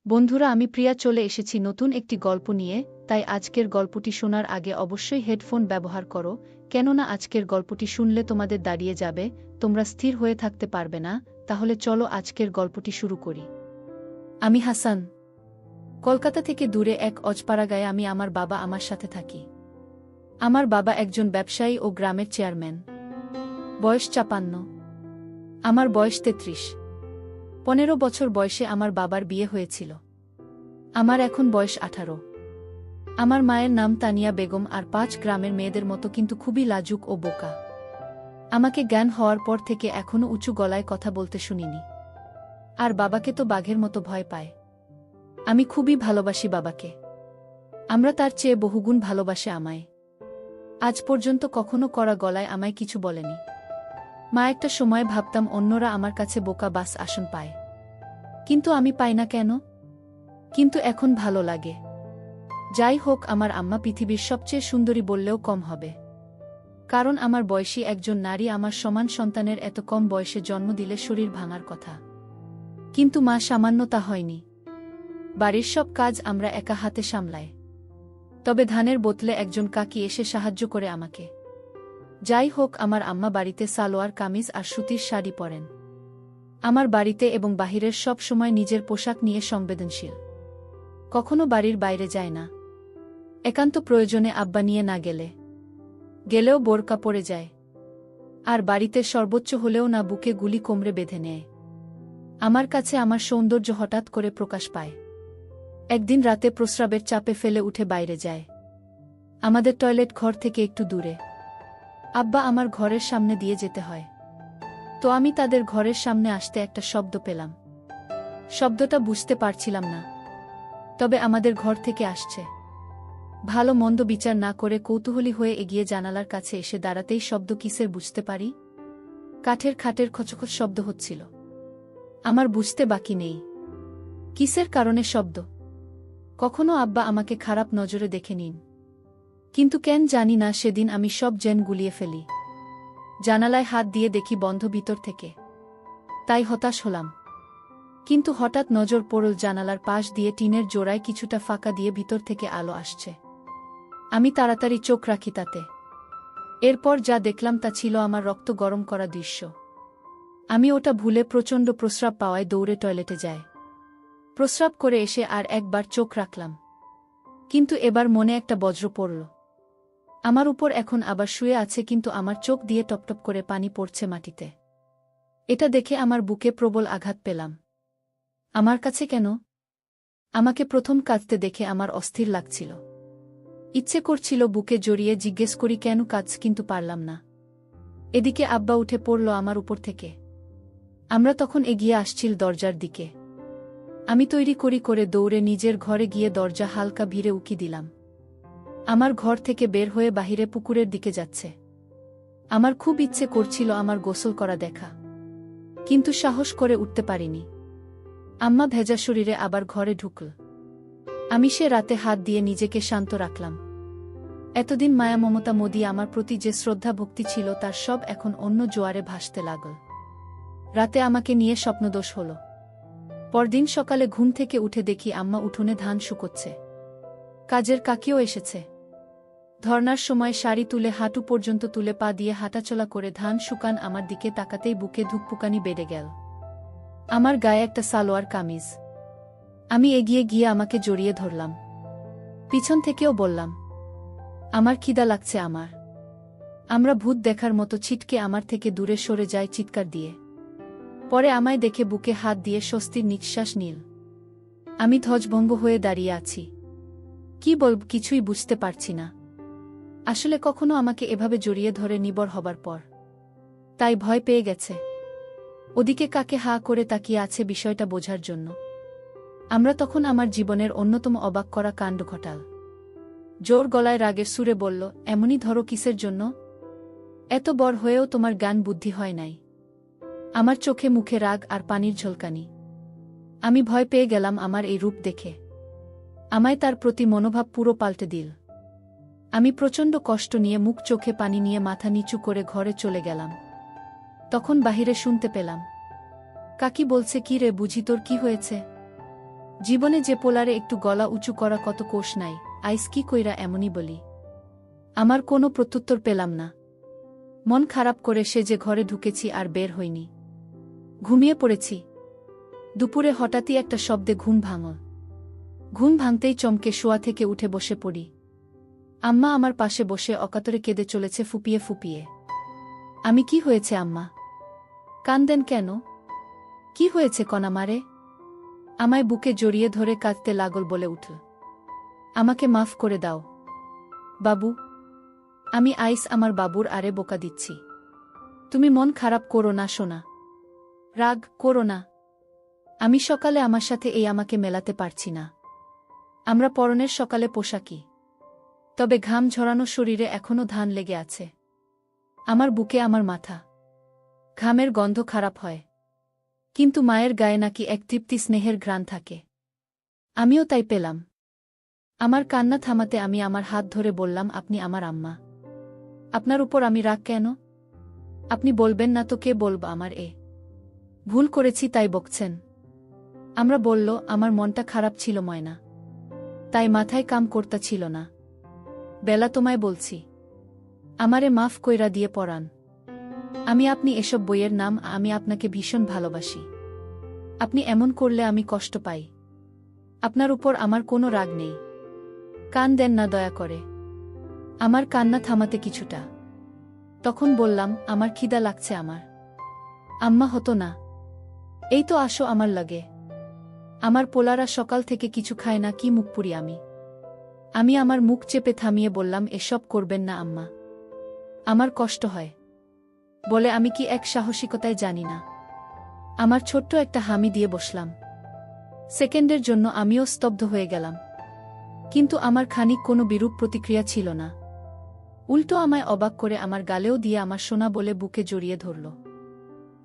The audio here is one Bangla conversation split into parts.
বন্ধুরা, আমি প্রিয়া চলে এসেছি নতুন একটি গল্প নিয়ে। তাই আজকের গল্পটি শোনার আগে অবশ্যই হেডফোন ব্যবহার করো, কেননা আজকের গল্পটি শুনলে তোমাদের দাঁড়িয়ে যাবে, তোমরা স্থির হয়ে থাকতে পারবে না। তাহলে চলো আজকের গল্পটি শুরু করি। আমি হাসান। কলকাতা থেকে দূরে এক অজপাড়াগাঁয়ে আমি আমার বাবা আমার সাথে থাকি। আমার বাবা একজন ব্যবসায়ী ও গ্রামের চেয়ারম্যান। বয়স ৫৫। আমার বয়স ৩৩। ১৫ বছর বয়সে আমার বাবার বিয়ে হয়েছিল। আমার এখন বয়স ১৮। আমার মায়ের নাম তানিয়া বেগম, আর ৫ গ্রামের মেয়েদের মতো কিন্তু খুবই লাজুক ও বোকা। আমাকে জ্ঞান হওয়ার পর থেকে এখনও উঁচু গলায় কথা বলতে শুনিনি। আর বাবাকে তো বাঘের মতো ভয় পায়। আমি খুবই ভালোবাসি বাবাকে। আমরা তার চেয়ে বহুগুণ ভালোবাসে আমায়। আজ পর্যন্ত কখনো কড়া গলায় আমায় কিছু বলেনি। মা একটা সময় ভাবতাম অন্যরা আমার কাছে বোকা বাস আসন পায়, কিন্তু আমি পাই না কেন? কিন্তু এখন ভালো লাগে। যাই হোক, আমার আম্মা পৃথিবীর সবচেয়ে সুন্দরী বললেও কম হবে, কারণ আমার বয়সী একজন নারী আমার সমান সন্তানের এত কম বয়সে জন্ম দিলে শরীর ভাঙার কথা। কিন্তু মা সামান্য তা হয়নি। বাড়ির সব কাজ আমরা একা হাতে সামলাই। তবে ধানের বোতলে একজন কাকি এসে সাহায্য করে আমাকে। যাই হোক, আমার আম্মা বাড়িতে সালোয়ার কামিজ আর সুতির শাড়ি পরেন। আমার বাড়িতে এবং বাহিরের সব সময় নিজের পোশাক নিয়ে সংবেদনশীল। কখনো বাড়ির বাইরে যায় না। একান্ত প্রয়োজনে আব্বা নিয়ে না গেলেও বোরকা পরে যায়। আর বাড়িতে সর্বোচ্চ হলেও না বুকে গুলি কোমরে বেঁধে নেয়। আমার কাছে আমার সৌন্দর্য হঠাৎ করে প্রকাশ পায়। একদিন রাতে প্রস্রাবের চাপে ফেলে উঠে বাইরে যায়। আমাদের টয়লেট ঘর থেকে একটু দূরে। আব্বা আমার ঘরের সামনে দিয়ে যেতে হয়। তো আমি তাদের ঘরের সামনে আসতে একটা শব্দ পেলাম। শব্দটা বুঝতে পারছিলাম না, তবে আমাদের ঘর থেকে আসছে। ভালো মন্দ বিচার না করে কৌতূহলী হয়ে এগিয়ে জানালার কাছে এসে দাঁড়াতেই শব্দ কিসের বুঝতে পারি। কাঠের খাটের খচখচ শব্দ হচ্ছিল। আমার বুঝতে বাকি নেই কিসের কারণে শব্দ। কখনো আব্বা আমাকে খারাপ নজরে দেখে নিন, কিন্তু কেন জানি না সেদিন আমি সব জেন গুলিয়ে ফেলি। জানালায় হাত দিয়ে দেখি বন্ধ ভিতর থেকে। তাই হতাশ হলাম। কিন্তু হঠাৎ নজর পড়ল জানালার পাশ দিয়ে টিনের জোড়ায় কিছুটা ফাঁকা দিয়ে ভিতর থেকে আলো আসছে। আমি তাড়াতাড়ি চোখ রাখি তাতে। এরপর যা দেখলাম তা ছিল আমার রক্ত গরম করা দৃশ্য। আমি ওটা ভুলে প্রচণ্ড প্রস্রাব পাওয়ায় দৌড়ে টয়লেটে যাই। প্রস্রাব করে এসে আর একবার চোখ রাখলাম, কিন্তু এবার মনে একটা বজ্র পড়ল। আমার উপর এখন আবার শুয়ে আছে, কিন্তু আমার চোখ দিয়ে টপটপ করে পানি পড়ছে মাটিতে। এটা দেখে আমার বুকে প্রবল আঘাত পেলাম। আমার কাছে কেন? আমাকে প্রথম কাঁদতে দেখে আমার অস্থির লাগছিল। ইচ্ছে করছিল বুকে জড়িয়ে জিজ্ঞেস করি কেন কাঁদছ, কিন্তু পারলাম না। এদিকে আব্বা উঠে পড়ল আমার উপর থেকে। আমরা তখন এগিয়ে আসছিল দরজার দিকে। আমি তৈরি করে দৌড়ে নিজের ঘরে গিয়ে দরজা হালকা ভিড়ে উকি দিলাম। আমার ঘর থেকে বের হয়ে বাহিরে পুকুরের দিকে যাচ্ছে। আমার খুব ইচ্ছে করছিল আমার গোসল করা দেখা, কিন্তু সাহস করে উঠতে পারিনি। আম্মা ভেজা শরীরে আবার ঘরে ঢুকল। আমি সে রাতে হাত দিয়ে নিজেকে শান্ত রাখলাম। এতদিন মায়া মমতা মোদি আমার প্রতি যে শ্রদ্ধা ভক্তি ছিল তার সব এখন অন্য জোয়ারে ভাসতে লাগল। রাতে আমাকে নিয়ে স্বপ্নদোষ হল। পরদিন সকালে ঘুম থেকে উঠে দেখি আম্মা উঠোনে ধান শুকোচ্ছে। কাজের কাকিও এসেছে। ধর্নার সময় শাড়ি তুলে হাঁটু পর্যন্ত তুলে পা দিয়ে হাঁটাচলা করে ধান শুকান আমার দিকে তাকাতেই বুকে ধুকপুকানি বেড়ে গেল। আমার গায়ে একটা সালোয়ার কামিজ। আমি এগিয়ে গিয়ে আমাকে জড়িয়ে ধরলাম। পিছন থেকেও বললাম, আমার খিদা লাগছে। আমরা ভূত দেখার মতো ছিটকে আমার থেকে দূরে সরে যায় চিৎকার দিয়ে। পরে আমায় দেখে বুকে হাত দিয়ে স্বস্তির নিঃশ্বাস নিল। আমি ধ্বজভঙ্গ হয়ে দাঁড়িয়ে আছি। কি বলব কিছুই বুঝতে পারছি না। আসলে কখনো আমাকে এভাবে জড়িয়ে ধরে নিবর হবার পর তাই ভয় পেয়ে গেছে। ওদিকে কাকে হা করে তাকিয়ে আছে বিষয়টা বোঝার জন্য। আমরা তখন আমার জীবনের অন্যতম অবাক করা কাণ্ড ঘটাল। জোর গলায় রাগের সুরে বলল, এমনই ধরো কিসের জন্য? এত বড় হয়েও তোমার জ্ঞান বুদ্ধি হয় নাই? আমার চোখে মুখে রাগ আর পানির ঝলকানি। আমি ভয় পেয়ে গেলাম আমার এই রূপ দেখে। আমায় তার প্রতি মনোভাব পুরো পাল্টে দিল। আমি প্রচণ্ড কষ্ট নিয়ে মুখ চোখে পানি নিয়ে মাথা নিচু করে ঘরে চলে গেলাম। তখন বাহিরে শুনতে পেলাম, কাকি বলছে, কি রে বুঝি তোর কি হয়েছে? জীবনে যে পোলারে একটু গলা উঁচু করা কত কোষ নাই, আইস কি কইরা এমনই বলি। আমার কোনো প্রত্যুত্তর পেলাম না। মন খারাপ করে সে যে ঘরে ঢুকেছি আর বের হইনি। ঘুমিয়ে পড়েছি। দুপুরে হঠাৎই একটা শব্দে ঘুম ভাঙল। ঘুম ভাঙতেই চমকে শোয়া থেকে উঠে বসে পড়ি। আম্মা আমার পাশে বসে অকাতরে কেঁদে চলেছে ফুপিয়ে ফুপিয়ে। আমি কি হয়েছে আম্মা? কান্দেন কেন? কি হয়েছে কনামারে? আমায় বুকে জড়িয়ে ধরে কাঁদতে লাগল বলে উঠল, আমাকে মাফ করে দাও বাবু। আমি আইস আমার বাবুর আরে বোকা দিচ্ছি। তুমি মন খারাপ করো না সোনা, রাগ করো না। আমি সকালে আমার সাথে এই আমাকে মেলাতে পারছি না। আমরা পরনের সকালে পোশাকি, তবে ঘাম ঝরানো শরীরে এখনো ধান লেগে আছে। আমার বুকে আমার মাথা, ঘামের গন্ধ খারাপ হয়, কিন্তু মায়ের গায়ে নাকি এক তৃপ্তি স্নেহের ঘ্রাণ থাকে। আমিও তাই পেলাম। আমার কান্না থামাতে আমি আমার হাত ধরে বললাম, আপনি আমার আম্মা, আপনার উপর আমি রাগ কেন? আপনি বলবেন না তো কে বলব? আমার ভুল করেছি তাই বকছেন? আমরা বলল, আমার মনটা খারাপ ছিল ময়না, তাই মাথায় কাম করতা ছিল না। বেলা তোমায় বলছি, আমারে মাফ কইরা দিয়ে পড়ান। আমি আপনি এসব বইয়ের নাম, আমি আপনাকে ভীষণ ভালোবাসি। আপনি এমন করলে আমি কষ্ট পাই। আপনার উপর আমার কোনো রাগ নেই। কান দেন না দয়া করে। আমার কান্না থামাতে কিছুটা। তখন বললাম, আমার খিদা লাগছে আমার। আম্মা হতো না, এই তো আসো আমার লাগে। আমার পোলারা সকাল থেকে কিছু খায় না, কি মুখ পুরি আমি। আমি আমার মুখ চেপে থামিয়ে বললাম, এসব করবেন না আম্মা, আমার কষ্ট হয়। বলে আমি কি এক সাহসিকতায় জানি না। আমার ছোট্ট একটা হামি দিয়ে বসলাম। সেকেন্ডের জন্য আমিও স্তব্ধ হয়ে গেলাম, কিন্তু আমার খানিক কোনো বিরূপ প্রতিক্রিয়া ছিল না। উল্টো আমায় অবাক করে আমার গালেও দিয়ে আমার সোনা বলে বুকে জড়িয়ে ধরল।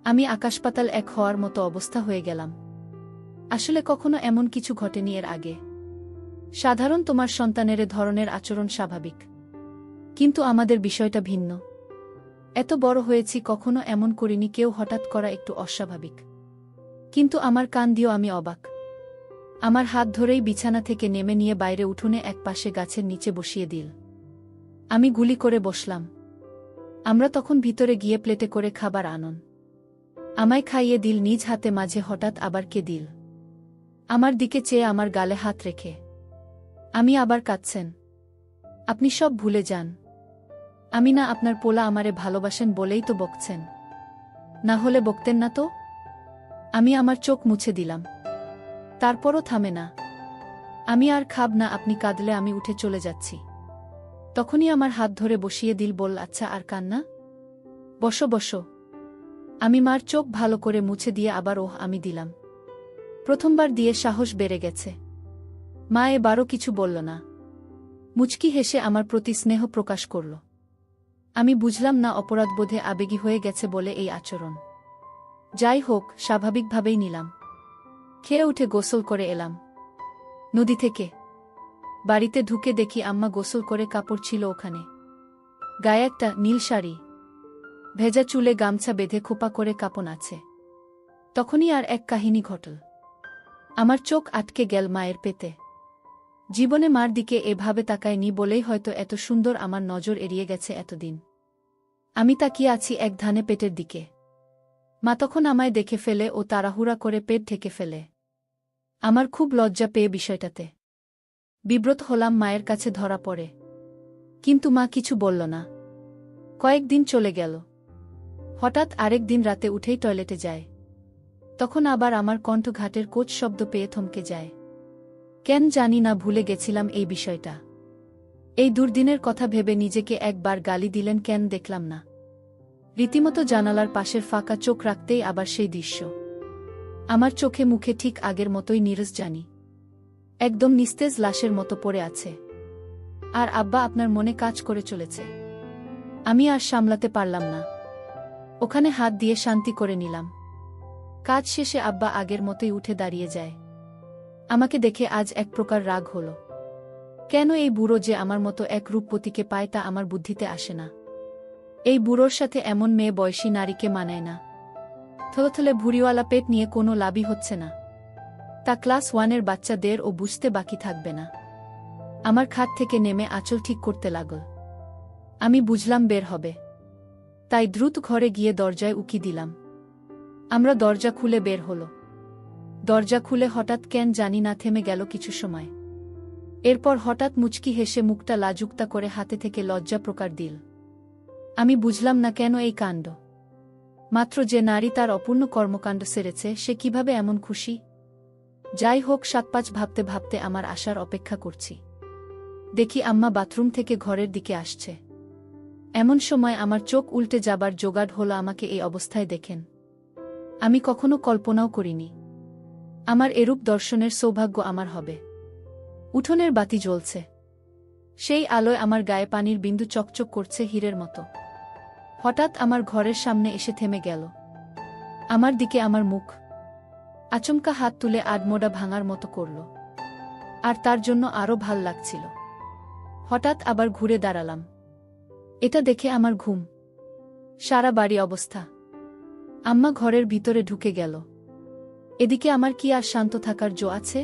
আমি আকাশপাতাল এক হওয়ার মতো অবস্থা হয়ে গেলাম। আসলে কখনো এমন কিছু ঘটেনি এর আগে। সাধারণ তোমার সন্তানের ধরনের আচরণ স্বাভাবিক, কিন্তু আমাদের বিষয়টা ভিন্ন। এত বড় হয়েছি, কখনো এমন করিনি কেউ হঠাৎ করা একটু অস্বাভাবিক। কিন্তু আমার কান দিয়েও আমি অবাক। আমার হাত ধরেই বিছানা থেকে নেমে নিয়ে বাইরে উঠোনে এক পাশে গাছের নিচে বসিয়ে দিল। আমি গুলি করে বসলাম। আমরা তখন ভিতরে গিয়ে প্লেটে করে খাবার আনন। আমায় খাইয়ে দিল নিজ হাতে, মাঝে হঠাৎ আবার কে দিল। আমার দিকে চেয়ে আমার গালে হাত রেখে, আমি আবার কাঁদছেন। আপনি সব ভুলে যান। আমি না আপনার পোলা, আমারে ভালোবাসেন বলেই তো বকছেন, না হলে বকতেন না তো। আমি আমার চোখ মুছে দিলাম, তারপরও থামে না। আমি আর খাব না, আপনি কাঁদলে আমি উঠে চলে যাচ্ছি। তখনই আমার হাত ধরে বসিয়ে দিল, বল আচ্ছা আর কান্না, বসো বসো। আমি মার চোখ ভালো করে মুছে দিয়ে আবার ওহ আমি দিলাম। প্রথমবার দিয়ে সাহস বেড়ে গেছে। মা এবারও কিছু বলল না, মুচকি হেসে আমার প্রতি স্নেহ প্রকাশ করল। আমি বুঝলাম না, অপরাধবোধে আবেগী হয়ে গেছে বলে এই আচরণ। যাই হোক, স্বাভাবিকভাবেই নিলাম। খেয়ে উঠে গোসল করে এলাম নদী থেকে। বাড়িতে ঢুকে দেখি আম্মা গোসল করে কাপড় ছিল ওখানে। গায়ে একটা নীল শাড়ি, ভেজা চুলে গামছা বেঁধে খোপা করে কাপন আছে। তখনই আর এক কাহিনী ঘটল। আমার চোখ আটকে গেল মায়ের পেতে। জীবনে মার দিকে এভাবে তাকায়নি বলেই হয়তো এত সুন্দর আমার নজর এড়িয়ে গেছে এতদিন। আমি তাকিয়ে আছি এক ধানে পেটের দিকে। মা তখন আমায় দেখে ফেলে ও তাড়াহুড়া করে পেট ঢেকে ফেলে। আমার খুব লজ্জা পেয়ে বিষয়টাতে বিব্রত হলাম, মায়ের কাছে ধরা পড়ে। কিন্তু মা কিছু বলল না। কয়েকদিন চলে গেল। হঠাৎ আরেক দিন রাতে উঠেই টয়লেটে যায়। তখন আবার আমার কণ্ঠ ঘাটের কোচ শব্দ পেয়ে থমকে যায়। কেন জানি না, ভুলে গেছিলাম এই বিষয়টা। এই দুর্দিনের কথা ভেবে নিজেকে একবার গালি দিলেন কেন দেখলাম না। রীতিমতো জানালার পাশের ফাঁকা চোখ রাখতেই আবার সেই দৃশ্য। আমার চোখে মুখে ঠিক আগের মতোই নীরস জানি, একদম নিস্তেজ লাশের মতো পড়ে আছে। আর আব্বা আপনার মনে কাজ করে চলেছে। আমি আর সামলাতে পারলাম না, ওখানে হাত দিয়ে শান্তি করে নিলাম। কাজ শেষে আব্বা আগের মতোই উঠে দাঁড়িয়ে যায়। আমাকে দেখে আজ এক প্রকার রাগ হল। কেন এই বুড়ো যে আমার মতো এক রূপবতীকে পায় তা আমার বুদ্ধিতে আসে না। এই বুড়োর সাথে এমন মেয়ে বয়সী নারীকে মানায় না। থলথলে ভুঁড়িওয়ালা পেট নিয়ে কোনো লাভই হচ্ছে না। তা ক্লাস 1-এর বাচ্চাদের ও বুঝতে বাকি থাকবে না। আমার খাট থেকে নেমে আঁচল ঠিক করতে লাগল। আমি বুঝলাম বের হবে। তাই দ্রুত ঘরে গিয়ে দরজায় উকি দিলাম। আমরা দরজা খুলে বের হল। দরজা খুলে হঠাৎ কেন জানি না থেমে গেল কিছু সময়। এরপর হঠাৎ মুচকি হেসে মুখটা লাজুকতা করে হাতে থেকে লজ্জা প্রকার দিল। আমি বুঝলাম না কেন এই কাণ্ড। মাত্র যে নারী তার অপূর্ণ কর্মকাণ্ড সেরেছে সে কিভাবে এমন খুশি। যাই হোক 7-5 ভাবতে ভাবতে আমার আসার অপেক্ষা করছি। দেখি আম্মা বাথরুম থেকে ঘরের দিকে আসছে। এমন সময় আমার চোখ উল্টে যাবার জোগাড় হলো আমাকে এই অবস্থায় দেখেন। আমি কখনো কল্পনাও করিনি আমার এরূপ দর্শনের সৌভাগ্য আমার হবে। উঠোনের বাতি জ্বলছে। সেই আলোয় আমার গায়ে পানির বিন্দু চকচক করছে হীরের মতো। হঠাৎ আমার ঘরের সামনে এসে থেমে গেল। আমার দিকে আমার মুখ। আচমকা হাত তুলে আডমোড়া ভাঙার মতো করল। আর তার জন্য আরও ভাল লাগছিল। হঠাৎ আবার ঘুরে দাঁড়ালাম। এটা দেখে আমার ঘুম সারা বাড়ি অবস্থা। আম্মা ঘরের ভিতরে ঢুকে গেল। এদিকে আমার কি আর শান্ত থাকার জো আছে?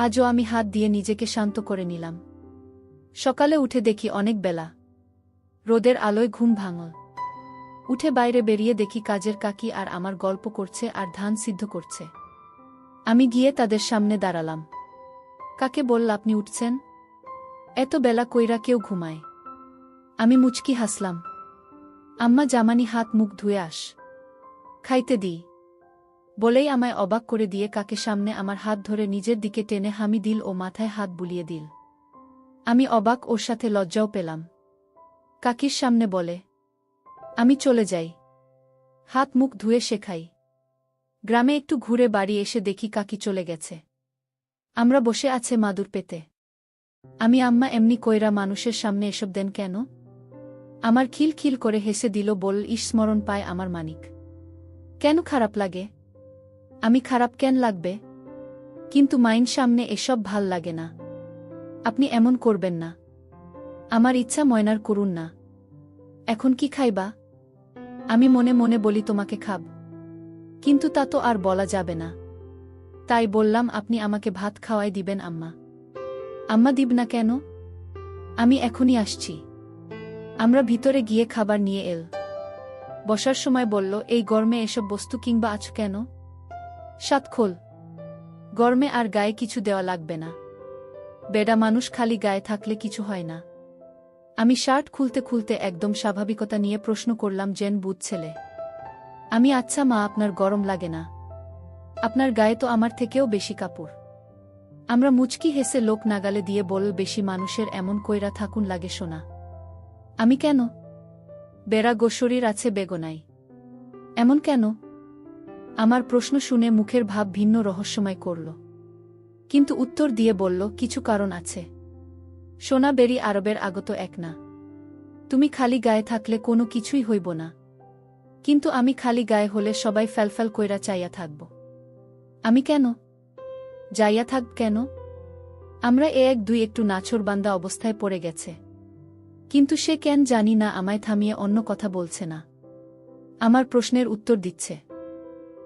আজও আমি হাত দিয়ে নিজেকে শান্ত করে নিলাম। সকালে উঠে দেখি অনেক বেলা। রোদের আলোয় ঘুম ভাঙল। উঠে বাইরে বেরিয়ে দেখি কাজের কাকি আর আমার গল্প করছে আর ধান সিদ্ধ করছে। আমি গিয়ে তাদের সামনে দাঁড়ালাম। কাকে বলল আপনি উঠছেন? এত বেলা কইরা কেউ ঘুমায়? আমি মুচকি হাসলাম। আম্মা জামানি হাত মুখ ধুয়ে আস, খাইতে দিই বলেই আমায় অবাক করে দিয়ে কাকে সামনে আমার হাত ধরে নিজের দিকে টেনে হামি দিল ও মাথায় হাত বুলিয়ে দিল। আমি অবাক, ওর সাথে লজ্জাও পেলাম। কাকির সামনে বলে, আমি চলে যাই, হাত মুখ ধুয়ে শেখাই। গ্রামে একটু ঘুরে বাড়ি এসে দেখি কাকি চলে গেছে। আমরা বসে আছে মাদুর পেতে। আমি আম্মা এমনি কইরা মানুষের সামনে এসব দেন কেন? আমার খিলখিল করে হেসে দিল, বল ইস স্মরণ পায় আমার মানিক। কেন খারাপ লাগে? আমি খারাপ কেন লাগবে? কিন্তু মাইন সামনে এসব ভাল লাগে না। আপনি এমন করবেন না। আমার ইচ্ছা ময়নার করুন না। এখন কি খাইবা? আমি মনে মনে বলি তোমাকে খাব, কিন্তু তা তো আর বলা যাবে না। তাই বললাম আপনি আমাকে ভাত খাওয়াই দিবেন আম্মা। আম্মা দিব না কেন? আমি এখনই আসছি। আমরা ভিতরে গিয়ে খাবার নিয়ে এল। বসার সময় বলল, এই গরমে এসব বস্তু কিংবা আছো কেন? সাত খোল। গরমে আর গায়ে কিছু দেওয়া লাগবে না। বেডা মানুষ খালি গায়ে থাকলে কিছু হয় না। আমি শার্ট খুলতে খুলতে একদম স্বাভাবিকতা নিয়ে প্রশ্ন করলাম, জেন বুধ ছেলে। আমি আচ্ছা মা, আপনার গরম লাগে না? আপনার গায়ে তো আমার থেকেও বেশি কাপড়। আমরা মুচকি হেসে লোক নাগালে দিয়ে বল, বেশি মানুষের এমন কইরা থাকুন লাগে শোনা। আমি কেন? বেড়া গোশরীর আছে বেগনাই। এমন কেন? আমার প্রশ্ন শুনে মুখের ভাব ভিন্ন রহস্যময় করল, কিন্তু উত্তর দিয়ে বলল, কিছু কারণ আছে। সোনা বেরি আরবের আগত এক না। তুমি খালি গায়ে থাকলে কোনো কিছুই হইব না, কিন্তু আমি খালি গায়ে হলে সবাই ফ্যালফ্যাল কইরা চাইয়া থাকব। আমি কেন যাইয়া থাকব? কেন? আমরা এক দুই একটু নাছোড়বান্দা অবস্থায় পড়ে গেছে, কিন্তু সে কেন জানি না আমায় থামিয়ে অন্য কথা বলছে না। আমার প্রশ্নের উত্তর দিচ্ছে।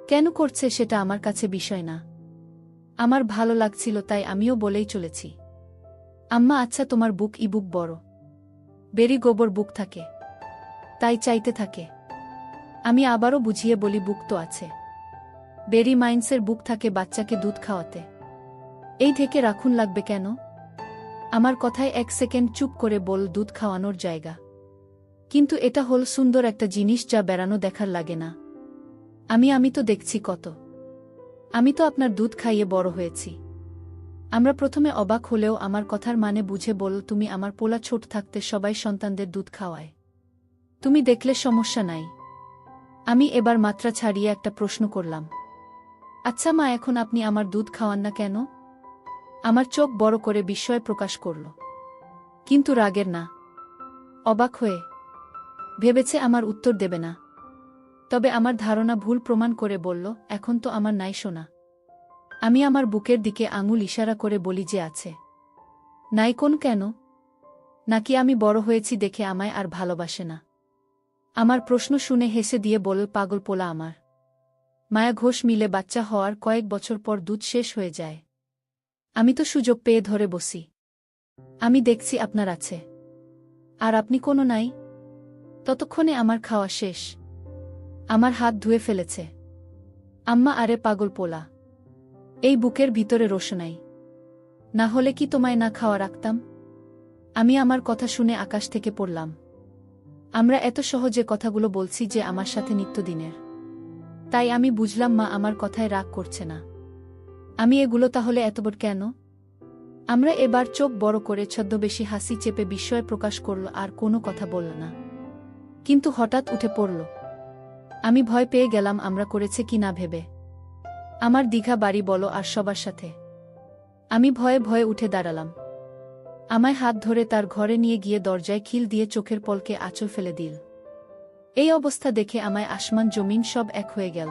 কেন করছে সেটা আমার কাছে বিষয় না। আমার ভালো লাগছিল তাই আমিও বলেই চলেছি, আম্মা আচ্ছা তোমার বুক ই বুক বড়। বেরি গোবর বুক থাকে, তাই চাইতে থাকে। আমি আবারও বুঝিয়ে বলি, বুক তো আছে। বেরি মাইন্সের বুক থাকে বাচ্চাকে দুধ খাওয়াতে। এই থেকে রাখুন লাগবে কেন? আমার কথায় 1 সেকেন্ড চুপ করে বল, দুধ খাওয়ানোর জায়গা। কিন্তু এটা হল সুন্দর একটা জিনিস যা বেড়ানো দেখার লাগে না। আমি তো দেখছি কত। আমি তো আপনার দুধ খাইয়ে বড় হয়েছি। আমরা প্রথমে অবাক হলেও আমার কথার মানে বুঝে বল, তুমি আমার পোলা ছোট থাকতে সবাই সন্তানদের দুধ খাওয়ায়, তুমি দেখলে সমস্যা নাই। আমি এবার মাত্রা ছাড়িয়ে একটা প্রশ্ন করলাম, আচ্ছা মা, এখন আপনি আমার দুধ খাওয়ান না কেন? আমার চোখ বড় করে বিস্ময় প্রকাশ করল, কিন্তু রাগের না, অবাক হয়ে। ভেবেছে আমার উত্তর দেবে না, তবে আমার ধারণা ভুল প্রমাণ করে বলল, এখন তো আমার নাই শোনা। আমি আমার বুকের দিকে আঙুল ইশারা করে বলি যে আছে। নাই কোন কেন? নাকি আমি বড় হয়েছি দেখে আমায় আর ভালোবাসে না? আমার প্রশ্ন শুনে হেসে দিয়ে বলল, পাগল পোলা আমার। মায়া ঘোষ মিলে বাচ্চা হওয়ার কয়েক বছর পর দুধ শেষ হয়ে যায়। আমি তো সুযোগ পেয়ে ধরে বসি। আমি দেখছি আপনার আছে, আর আপনি কোনো নাই। ততক্ষণে আমার খাওয়া শেষ। আমার হাত ধুয়ে ফেলেছে। আম্মা, আরে পাগল পোলা, এই বুকের ভিতরে রোশনাই, না হলে কি তোমায় না খাওয়া রাখতাম? আমি আমার কথা শুনে আকাশ থেকে পড়লাম। আমরা এত সহজে কথাগুলো বলছি যে আমার সাথে নিত্যদিনের। তাই আমি বুঝলাম মা আমার কথায় রাগ করছে না। আমি এগুলো তাহলে এতবার কেন? আমরা এবার চোখ বড় করে ছদ্মবেশী হাসি চেপে বিস্ময় প্রকাশ করল, আর কোনো কথা বলল না। কিন্তু হঠাৎ উঠে পড়ল। আমি ভয় পেয়ে গেলাম আমরা করেছে কি না ভেবে। আমার দীঘা বাড়ি বলো আর সবার সাথে। আমি ভয়ে ভয়ে উঠে দাঁড়ালাম। আমায় হাত ধরে তার ঘরে নিয়ে গিয়ে দরজায় খিল দিয়ে চোখের পলকে আঁচল ফেলে দিল। এই অবস্থা দেখে আমায় আসমান জমিন সব এক হয়ে গেল।